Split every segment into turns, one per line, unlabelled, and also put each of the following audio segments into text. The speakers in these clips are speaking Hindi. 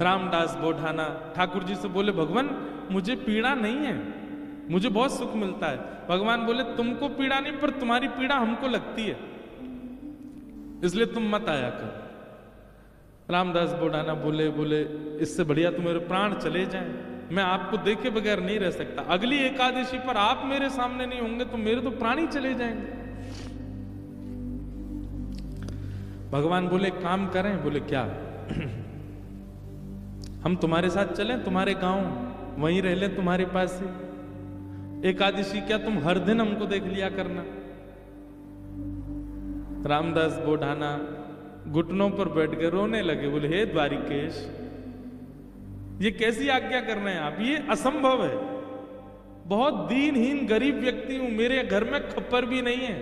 रामदास बोढ़ाना ठाकुर जी से बोले, भगवान मुझे पीड़ा नहीं है, मुझे बहुत सुख मिलता है। भगवान बोले, तुमको पीड़ा नहीं, पर तुम्हारी पीड़ा हमको लगती है, इसलिए तुम मत आया कर। रामदास बोढ़ाना बोले, इससे बढ़िया तो मेरे प्राण चले जाएं, मैं आपको देखे बगैर नहीं रह सकता। अगली एकादशी पर आप मेरे सामने नहीं होंगे तो मेरे तो प्राण ही चले जाएंगे। भगवान बोले, काम करें? बोले, क्या? हम तुम्हारे साथ चलें, तुम्हारे गांव, वहीं रह लें तुम्हारे पास ही। एकादशी क्या तुम हर दिन हमको देख लिया करना। रामदास बोढ़ाना घुटनों पर बैठ के रोने लगे, बोले, हे द्वारिकेश, ये कैसी आज्ञा कर रहे हैं आप? ये असंभव है, बहुत दीनहीन गरीब व्यक्ति हूं, मेरे घर में खप्पर भी नहीं है,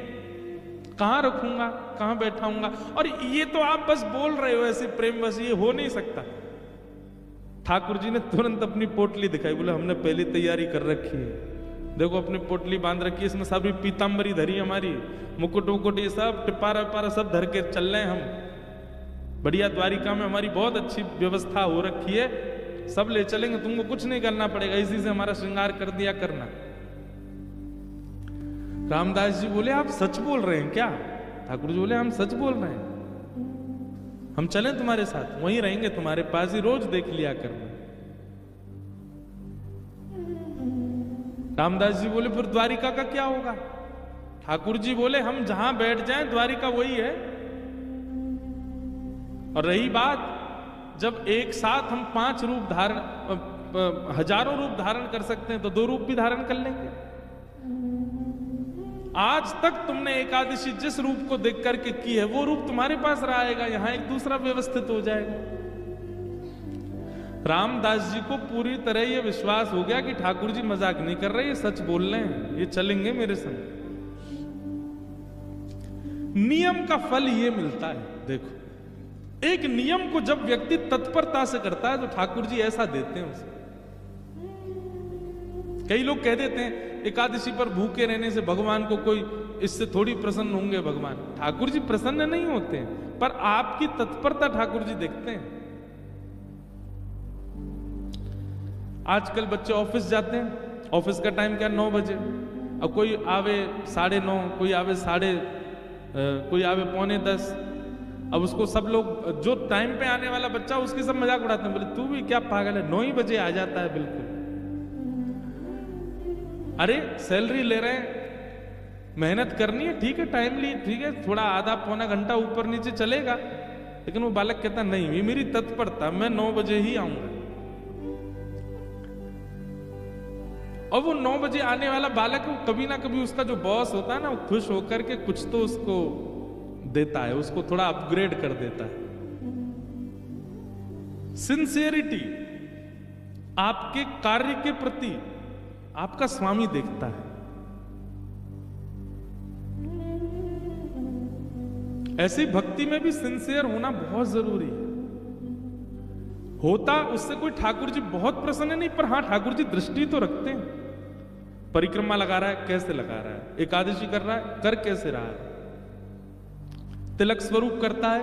कहां रखूंगा, कहां बैठाऊंगा? और ये तो आप बस बोल रहे हो ऐसे प्रेम बस, ये हो नहीं सकता। ठाकुर जी ने तुरंत अपनी पोटली दिखाई, बोले, हमने पहली तैयारी कर रखी है, देखो अपनी पोटली बांध रखी है, इसमें सभी पीतांबरी धरी हमारी, मुकुट वुकुट ये सब टिपारा विपारा सब धर के चल रहे हैं हम। बढ़िया द्वारिका में हमारी बहुत अच्छी व्यवस्था हो रखी है, सब ले चलेंगे, तुमको कुछ नहीं करना पड़ेगा, इसी से हमारा श्रृंगार कर दिया करना। रामदास जी बोले, आप सच बोल रहे हैं क्या? ठाकुर जी बोले, हम सच बोल रहे हैं, हम चलें तुम्हारे साथ, वहीं रहेंगे तुम्हारे पास ही, रोज देख लिया करना। रामदास जी बोले, फिर द्वारिका का क्या होगा? ठाकुर जी बोले, हम जहां बैठ जाएं द्वारिका वही है। और रही बात, जब एक साथ हम 5 रूप धारण, हजारों रूप धारण कर सकते हैं, तो 2 रूप भी धारण कर लेंगे। आज तक तुमने एकादशी जिस रूप को देख करके की है, वो रूप तुम्हारे पास रहेगा, यहां एक दूसरा व्यवस्थित हो जाएगा। रामदास जी को पूरी तरह यह विश्वास हो गया कि ठाकुर जी मजाक नहीं कर रहे, ये सच बोल रहे हैं, ये चलेंगे मेरे संग। नियम का फल ये मिलता है। देखो, एक नियम को जब व्यक्ति तत्परता से करता है तो ठाकुर जी ऐसा देते हैं उसे। कई लोग कह देते हैं एकादशी पर भूखे रहने से भगवान को कोई, इससे थोड़ी प्रसन्न होंगे भगवान। ठाकुर जी प्रसन्न नहीं होते हैं, पर आपकी तत्परता ठाकुर जी देखते हैं। आजकल बच्चे ऑफिस जाते हैं, ऑफिस का टाइम क्या 9 बजे, अब कोई आवे 9:30, कोई आवे कोई आवे 9:45। अब उसको सब लोग, जो टाइम पे आने वाला बच्चा, उसकी सब मजाक उड़ाते हैं, बोले तू भी क्या पागल है, 9 ही बजे आ जाता है बिल्कुल। अरे सैलरी ले रहे हैं, मेहनत करनी है, ठीक है, टाइमली, ठीक है, थोड़ा आधा पौना घंटा ऊपर नीचे चलेगा, लेकिन वो बालक कहता नहीं, ये मेरी तत्परता, मैं 9 बजे ही आऊंगा। और वो 9 बजे आने वाला बालक, कभी ना कभी उसका जो बॉस होता है ना, वो खुश होकर के कुछ तो उसको देता है, उसको थोड़ा अपग्रेड कर देता है। सिंसियरिटी आपके कार्य के प्रति आपका स्वामी देखता है। ऐसी भक्ति में भी सिंसियर होना बहुत जरूरी है। होता उससे कोई ठाकुर जी बहुत प्रसन्न नहीं, पर हां ठाकुर जी दृष्टि तो रखते हैं। परिक्रमा लगा रहा है, कैसे लगा रहा है, एकादशी कर रहा है, कर कैसे रहा है, तिलक स्वरूप करता है,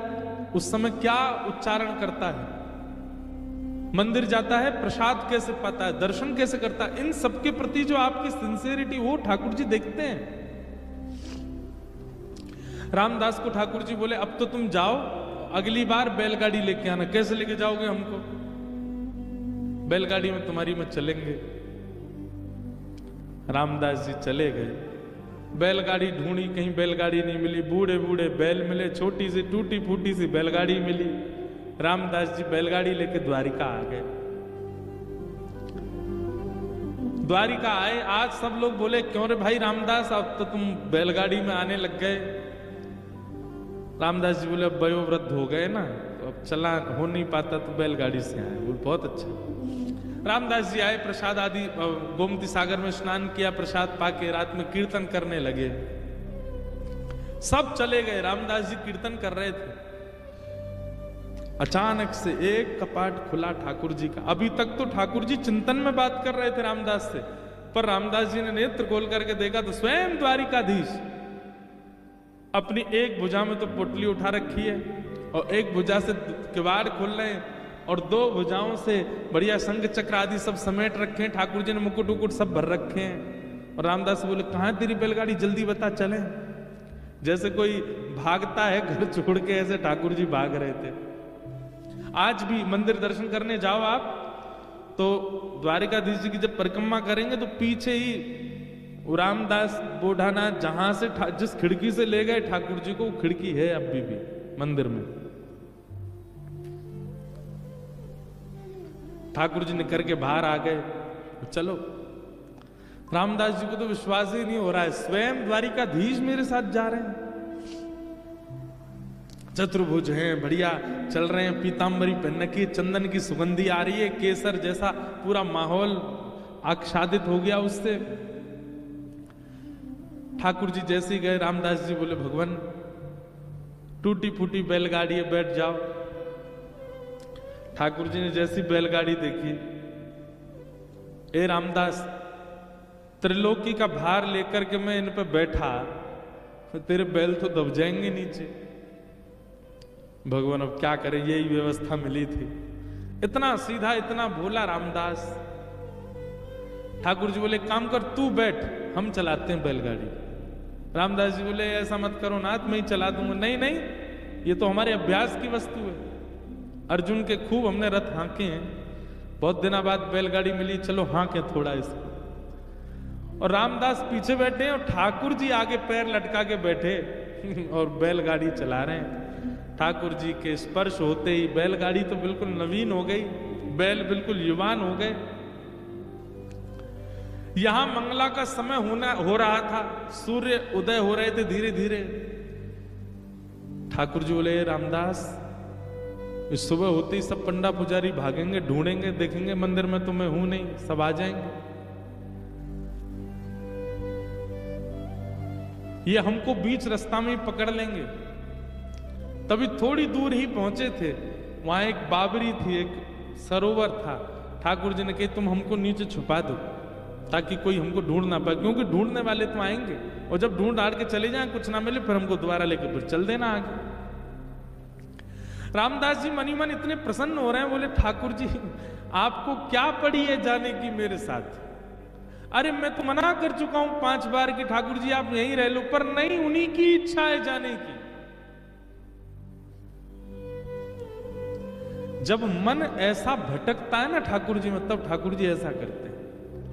उस समय क्या उच्चारण करता है, मंदिर जाता है, प्रसाद कैसे पाता है, दर्शन कैसे करता है, इन सबके प्रति जो आपकी सिंसियरिटी, वो ठाकुर जी देखते हैं। रामदास को ठाकुर जी बोले, अब तो तुम जाओ, अगली बार बैलगाड़ी लेके आना। कैसे लेके जाओगे हमको? बैलगाड़ी में तुम्हारी में चलेंगे। रामदास जी चले गए, बैलगाड़ी ढूंढी, कहीं बैलगाड़ी नहीं मिली, बूढ़े बूढ़े बैल मिले, छोटी सी टूटी फूटी सी बैलगाड़ी मिली। रामदास जी बैलगाड़ी लेके द्वारिका आ गए। द्वारिका आए, आज सब लोग बोले, क्यों रे भाई रामदास, अब तो तुम बैलगाड़ी में आने लग गए। रामदास जी बोले, अब वयोवृद्ध हो गए ना, तो अब चला हो नहीं पाता, तो बैलगाड़ी से आए। बोले बहुत अच्छा। रामदास जी आए, प्रसाद आदि, गोमती सागर में स्नान किया, प्रसाद पाके रात में कीर्तन करने लगे। सब चले गए, रामदास जी कीर्तन कर रहे थे। अचानक से एक कपाट खुला ठाकुर जी का। अभी तक तो ठाकुर जी चिंतन में बात कर रहे थे रामदास से, पर रामदास जी ने नेत्र खोल करके देखा तो स्वयं द्वारिकाधीश अपनी एक भुजा में तो पोटली उठा रखी है और एक भुजा से किवाड़ खोल रहे हैं। और 2 भुजाओं से बढ़िया शंख चक्र आदि सब समेट रखे हैं। ठाकुर जी ने मुकुट उकुट सब भर रखे हैं। और रामदास बोले कहाँ तेरी बैलगाड़ी, जल्दी बता चलें। जैसे कोई भागता है घर छोड़ के, ऐसे ठाकुर जी भाग रहे थे। आज भी मंदिर दर्शन करने जाओ आप तो द्वारिकाधीश जी की जब परिक्रमा करेंगे तो पीछे ही रामदास बोढ़ाना जहां से जिस खिड़की से ले गए ठाकुर जी को, वो खिड़की है अभी भी मंदिर में। ठाकुर जी निकल के बाहर आ गए। चलो, रामदास जी को तो विश्वास ही नहीं हो रहा है, स्वयं द्वारिकाधीश मेरे साथ जा रहे हैं। चतुर्भुज हैं, बढ़िया चल रहे हैं, पीतांबरी पहन रखी है, चंदन की सुगंधी आ रही है, केसर जैसा पूरा माहौल आच्छादित हो गया उससे। ठाकुर जी जैसे ही गए, रामदास जी बोले भगवान टूटी फूटी बैलगाड़ी है, बैठ जाओ। ठाकुर जी ने जैसी बैलगाड़ी देखी, ए रामदास त्रिलोकी का भार लेकर के मैं इन पे बैठा, तेरे बैल तो दब जाएंगे नीचे। भगवान अब क्या करें, यही व्यवस्था मिली थी। इतना सीधा, इतना भोला रामदास। ठाकुर जी बोले काम कर, तू बैठ, हम चलाते हैं बैलगाड़ी। रामदास जी बोले ऐसा मत करो नाथ, मैं ही चला दूंगा। नहीं नहीं, ये तो हमारे अभ्यास की वस्तु है। अर्जुन के खूब हमने रथ हाँके हैं, बहुत दिनों बाद बैलगाड़ी मिली, चलो हाँके थोड़ा इसको। और रामदास पीछे बैठे और ठाकुर जी आगे पैर लटका के बैठे और बैलगाड़ी चला रहे हैं। ठाकुर जी के स्पर्श होते ही बैलगाड़ी तो बिल्कुल नवीन हो गई, बैल बिल्कुल युवान हो गए। यहां मंगला का समय हो रहा था, सूर्य उदय हो रहे थे धीरे धीरे। ठाकुर जी बोले रामदास, इस सुबह होते ही सब पंडा पुजारी भागेंगे, ढूंढेंगे, देखेंगे मंदिर में तो मैं हूं नहीं, सब आ जाएंगे। ये हमको बीच रास्ता में ही पकड़ लेंगे। तभी थोड़ी दूर ही पहुंचे थे, वहां एक बाबरी थी, एक सरोवर था। ठाकुर जी ने कहा तुम हमको नीचे छुपा दो ताकि कोई हमको ढूंढ ना पाए, क्योंकि ढूंढने वाले तो आएंगे और जब ढूंढ आड़ के चले जाएं, कुछ ना मिले, फिर हमको दोबारा लेकर फिर चल देना आगे। रामदास जी मनी मन इतने प्रसन्न हो रहे हैं, बोले ठाकुर जी आपको क्या पड़ी है जाने की मेरे साथ? अरे मैं तो मना कर चुका हूं 5 बार कि ठाकुर जी आप यहीं रह लो, पर नहीं, उन्हीं की इच्छा है जाने की। जब मन ऐसा भटकता है ना ठाकुर जी में, तब ठाकुर जी ऐसा करते हैं।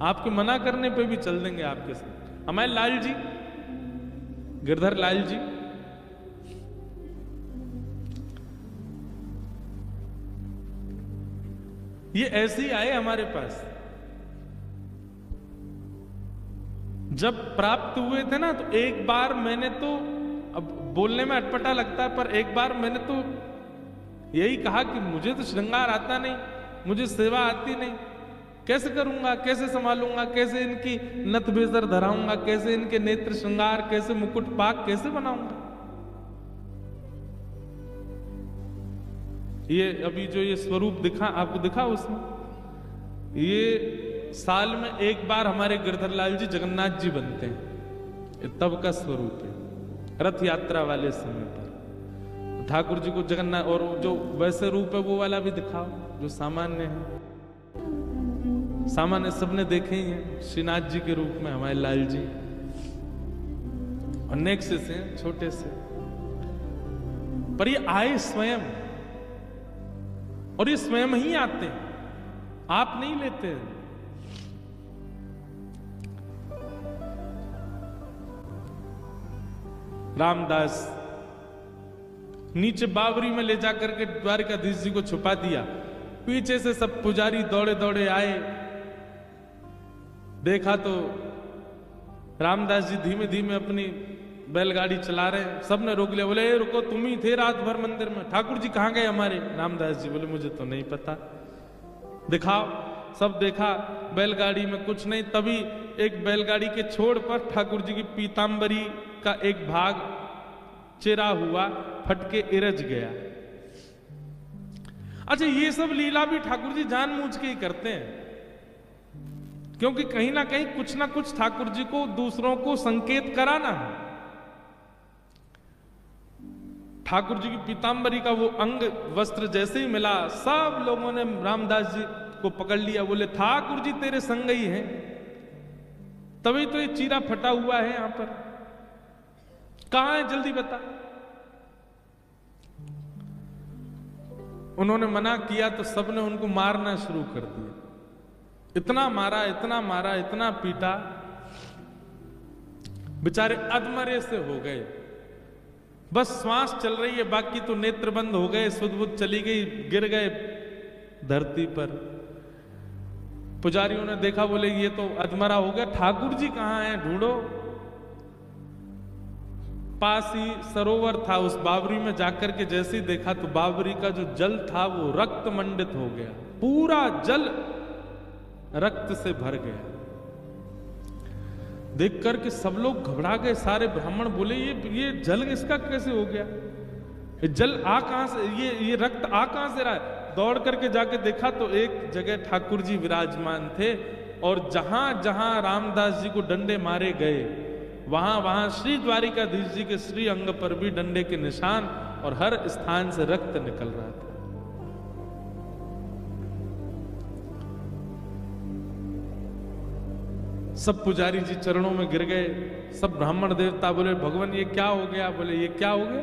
आपके मना करने पे भी चल देंगे आपके साथ। हमारे लाल जी, गिरधर लाल जी, ये ऐसे ही आए हमारे पास। जब प्राप्त हुए थे ना, तो एक बार मैंने तो, अब बोलने में अटपटा लगता है, पर एक बार मैंने तो यही कहा कि मुझे तो श्रृंगार आता नहीं, मुझे सेवा आती नहीं, कैसे करूंगा, कैसे संभालूंगा, कैसे इनकी नथ बेसर धराऊंगा, कैसे इनके नेत्र श्रृंगार, कैसे मुकुट पाक कैसे बनाऊंगा। ये अभी जो ये स्वरूप दिखा आपको, दिखा उसमें, ये साल में एक बार हमारे गिरधरलाल जी जगन्नाथ जी बनते हैं, ये तब का स्वरूप है, रथ यात्रा वाले समय पर। ठाकुर जी को जगन्नाथ, और जो वैसे रूप है वो वाला भी दिखाओ जो सामान्य है। सामान्य सबने देखे ही हैं, श्रीनाथ जी के रूप में हमारे लाल जी, और नेक्स्ट से छोटे से, पर ये आए स्वयं, और ये स्वयं ही आते हैं, आप नहीं लेते हैं। रामदास नीचे बावरी में ले जाकर के द्वारिकाधीश जी को छुपा दिया। पीछे से सब पुजारी दौड़े दौड़े आए, देखा तो रामदास जी धीमे धीमे अपनी बैलगाड़ी चला रहे हैं। सबने रोक लिया, बोले रुको, तुम ही थे रात भर मंदिर में, ठाकुर जी कहां गए हमारे? रामदास जी बोले मुझे तो नहीं पता, दिखाओ। सब देखा, बैलगाड़ी में कुछ नहीं। तभी एक बैलगाड़ी के छोड़ पर ठाकुर जी की पीतांबरी का एक भाग चिरा हुआ, फटके इरज गया। अच्छा, ये सब लीला भी ठाकुर जी जानबूझ के ही करते हैं, क्योंकि कहीं ना कहीं कुछ ना कुछ ठाकुर जी को दूसरों को संकेत कराना है। ठाकुर जी की पीतांबरी का वो अंग वस्त्र जैसे ही मिला, सब लोगों ने रामदास जी को पकड़ लिया, बोले ठाकुर जी तेरे संग ही हैं, तभी तो ये चीरा फटा हुआ है यहां पर, कहां है जल्दी बता। उन्होंने मना किया तो सबने उनको मारना शुरू कर दिया, इतना मारा इतना मारा इतना पीटा, बेचारे अधमरे से हो गए, बस श्वास चल रही है, बाकी तो नेत्र बंद हो गए, सुध बुध चली गई, गिर गए धरती पर। पुजारियों ने देखा, बोले ये तो अधमरा हो गया, ठाकुर जी कहां हैं, ढूंढो। पास ही सरोवर था, उस बावरी में जाकर के जैसे ही देखा तो बावरी का जो जल था वो रक्त मंडित हो गया, पूरा जल रक्त से भर गया। देख करके सब लोग घबरा गए, सारे ब्राह्मण बोले ये जल इसका कैसे हो गया, ये जल आ कहां से, ये रक्त आ कहां से रहा है। दौड़ करके जाके देखा तो एक जगह ठाकुर जी विराजमान थे, और जहां जहां रामदास जी को डंडे मारे गए वहां वहां श्री द्वारिकाधीश जी के श्री अंग पर भी डंडे के निशान, और हर स्थान से रक्त निकल रहा था। सब पुजारी जी चरणों में गिर गए, सब ब्राह्मण देवता बोले भगवान ये क्या हो गया, बोले ये क्या हो गया,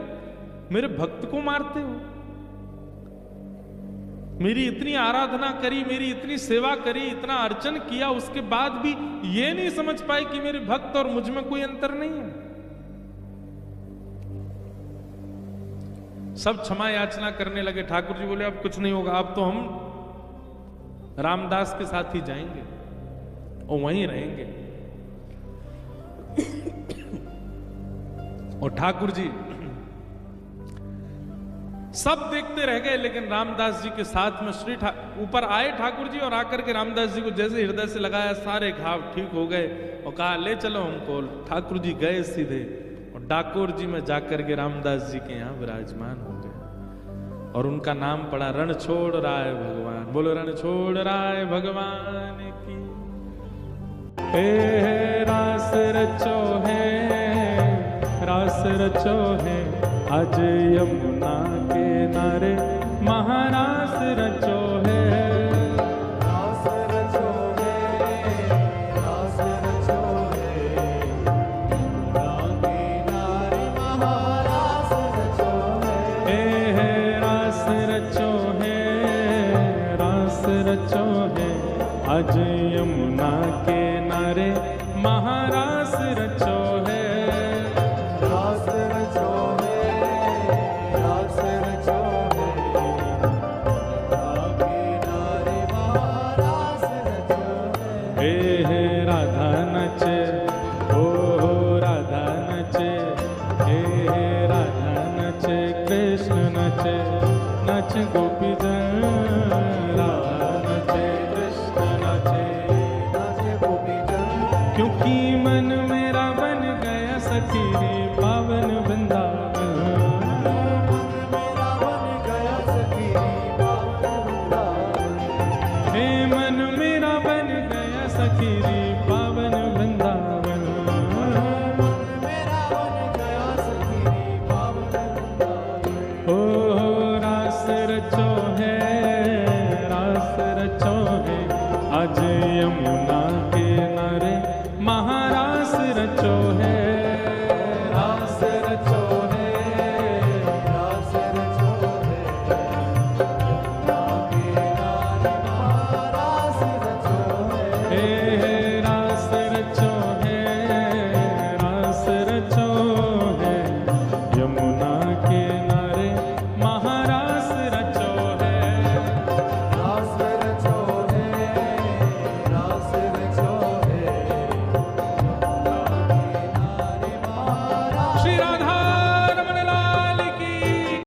मेरे भक्त को मारते हो, मेरी इतनी आराधना करी, मेरी इतनी सेवा करी, इतना अर्चन किया, उसके बाद भी ये नहीं समझ पाए कि मेरे भक्त और मुझ में कोई अंतर नहीं है। सब क्षमा याचना करने लगे। ठाकुर जी बोले अब कुछ नहीं होगा, अब तो हम रामदास के साथ ही जाएंगे और वहीं रहेंगे। और ठाकुर जी सब देखते रह गए, लेकिन रामदास जी के साथ में ऊपर आए ठाकुर जी, और आकर के रामदास जी को जैसे हृदय से लगाया, सारे घाव ठीक हो गए, और कहा ले चलो हमको। ठाकुर जी गए सीधे और डाकोर जी में जाकर के रामदास जी के यहाँ विराजमान हो गए, और उनका नाम पड़ा रणछोड़ राय भगवान। बोलो रणछोड़ राय भगवान की। रास रचो है, रास रचो है, आज यमुना के नारे महारास रचो है। रास रचो है, रास रचो है, यमुना के नारे महारास रचो है। रास रचो है, रास रचो है, आज यमुना के नारे महारास रचो है।